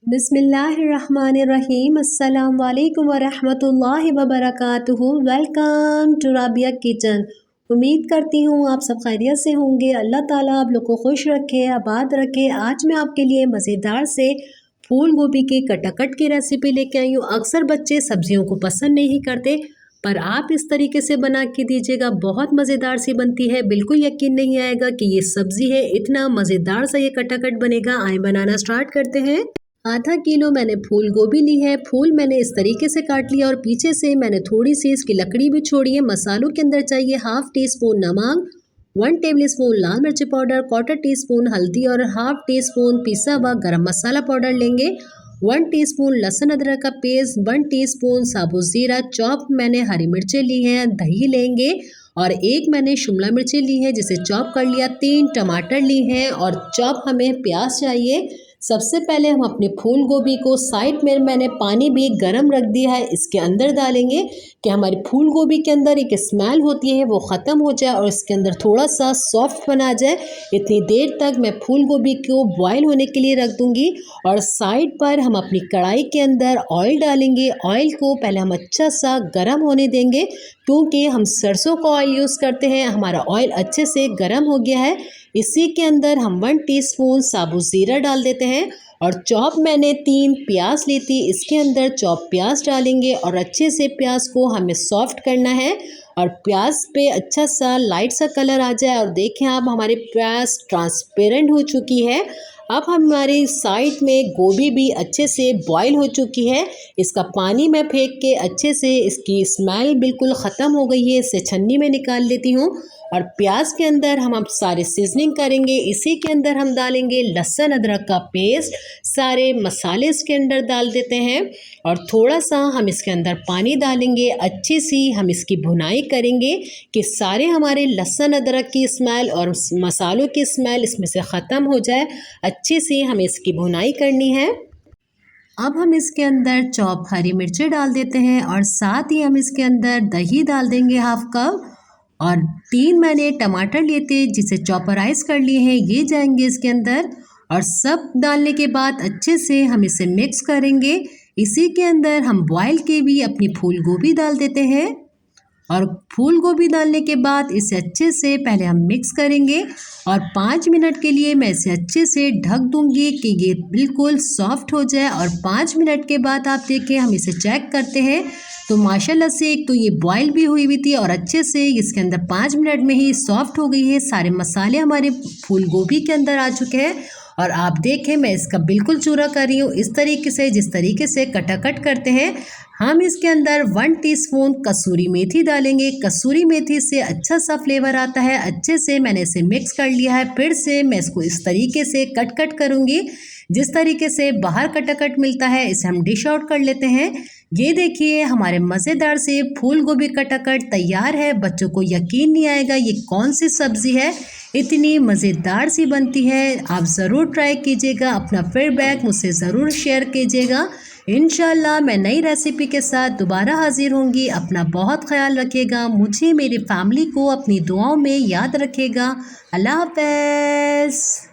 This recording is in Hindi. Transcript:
बिस्मिल्लाहिर्रहमानिर्रहीम। अस्सलाम वालेकुम वरहमतुल्लाहि वबरकातुहू। Welcome to Rabia kitchen. उम्मीद करती हूँ आप सब खैरियत से होंगे। अल्लाह ताला आप लोग को खुश रखे, आबाद रखे। आज मैं आपके लिए मज़ेदार से फूल गोभी के कटाकट की रेसिपी लेके आई हूँ। अक्सर बच्चे सब्जियों को पसंद नहीं करते, पर आप इस तरीके से बना के दीजिएगा, बहुत मज़ेदार सी बनती है। बिल्कुल यकीन नहीं आएगा कि ये सब्ज़ी है, इतना मज़ेदार सा ये कटाकट बनेगा। आए बनाना स्टार्ट करते हैं। आधा किलो मैंने फूल गोभी ली है। फूल मैंने इस तरीके से काट लिया और पीछे से मैंने थोड़ी सी इसकी लकड़ी भी छोड़ी है। मसालों के अंदर चाहिए हाफ टी स्पून नमक, 1 टेबल स्पून लाल मिर्ची पाउडर, 1/4 टीस्पून हल्दी और हाफ टी स्पून पिसा हुआ गरम मसाला पाउडर लेंगे। 1 टीस्पून लहसुन अदरक का पेस्ट, 1 टीस्पून साबुत ज़ीरा, चॉप मैंने हरी मिर्चें ली हैं, दही लेंगे और एक मैंने शिमला मिर्चें ली है जिसे चॉप कर लिया, 3 टमाटर ली हैं और चॉप हमें प्याज चाहिए। सबसे पहले हम अपने फूल गोभी को साइड में मैंने पानी भी गर्म रख दिया है, इसके अंदर डालेंगे कि हमारी फूल गोभी के अंदर एक स्मेल होती है वो ख़त्म हो जाए और इसके अंदर थोड़ा सा सॉफ्ट बना जाए। इतनी देर तक मैं फूल गोभी को बॉईल होने के लिए रख दूंगी। और साइड पर हम अपनी कढ़ाई के अंदर ऑयल डालेंगे। ऑयल को पहले हम अच्छा सा गर्म होने देंगे क्योंकि हम सरसों का ऑयल यूज़ करते हैं। हमारा ऑयल अच्छे से गर्म हो गया है। इसी के अंदर हम 1 टीस्पून साबुत ज़ीरा डाल देते हैं और चॉप मैंने 3 प्याज ली थी, इसके अंदर चॉप प्याज डालेंगे और अच्छे से प्याज को हमें सॉफ्ट करना है और प्याज पे अच्छा सा लाइट सा कलर आ जाए। और देखें आप हमारे प्याज ट्रांसपेरेंट हो चुकी है। अब हमारी साइड में गोभी भी अच्छे से बॉईल हो चुकी है। इसका पानी मैं फेंक के अच्छे से इसकी स्मेल बिल्कुल ख़त्म हो गई है, इसे छन्नी में निकाल लेती हूँ। और प्याज के अंदर हम सारे सीजनिंग करेंगे। इसी के अंदर हम डालेंगे लहसुन अदरक का पेस्ट, सारे मसाले इसके अंदर डाल देते हैं और थोड़ा सा हम इसके अंदर पानी डालेंगे। अच्छी सी हम इसकी भुनाई करेंगे कि सारे हमारे लहसुन अदरक की स्मेल और मसालों की स्मेल इसमें से ख़त्म हो जाए। अच्छी सी हमें इसकी भुनाई करनी है। अब हम इसके अंदर चॉप हरी मिर्चें डाल देते हैं और साथ ही हम इसके अंदर दही डाल देंगे हाफ कप और 3 मैंने टमाटर लिए थे जिसे चॉपराइज कर लिए हैं, ये जाएंगे इसके अंदर। और सब डालने के बाद अच्छे से हम इसे मिक्स करेंगे। इसी के अंदर हम बॉयल के भी अपनी फूल गोभी डाल देते हैं और फूल गोभी डालने के बाद इसे अच्छे से पहले हम मिक्स करेंगे और 5 मिनट के लिए मैं इसे अच्छे से ढक दूंगी कि ये बिल्कुल सॉफ्ट हो जाए। और 5 मिनट के बाद आप देखें हम इसे चेक करते हैं तो माशाल्लाह से एक तो ये बॉईल भी हुई थी और अच्छे से इसके अंदर 5 मिनट में ही सॉफ्ट हो गई है। सारे मसाले हमारे फूल गोभी के अंदर आ चुके हैं और आप देखें मैं इसका बिल्कुल चूरा कर रही हूँ इस तरीके से, जिस तरीके से कटाकट करते हैं। हम इसके अंदर 1 टीस्पून कसूरी मेथी डालेंगे। कसूरी मेथी से अच्छा सा फ्लेवर आता है। अच्छे से मैंने इसे मिक्स कर लिया है। फिर से मैं इसको इस तरीके से कट करूँगी, जिस तरीके से बाहर कटाकट मिलता है इसे हम डिश आउट कर लेते हैं। ये देखिए हमारे मज़ेदार से फूल गोभी कटाकट तैयार है। बच्चों को यकीन नहीं आएगा ये कौन सी सब्ज़ी है, इतनी मज़ेदार सी बनती है। आप ज़रूर ट्राई कीजिएगा, अपना फीडबैक मुझसे ज़रूर शेयर कीजिएगा। इंशाल्लाह मैं नई रेसिपी के साथ दोबारा हाजिर होंगी। अपना बहुत ख्याल रखिएगा, मुझे मेरी फैमिली को अपनी दुआओं में याद रखिएगा। अल्लाह हाफ़िज़।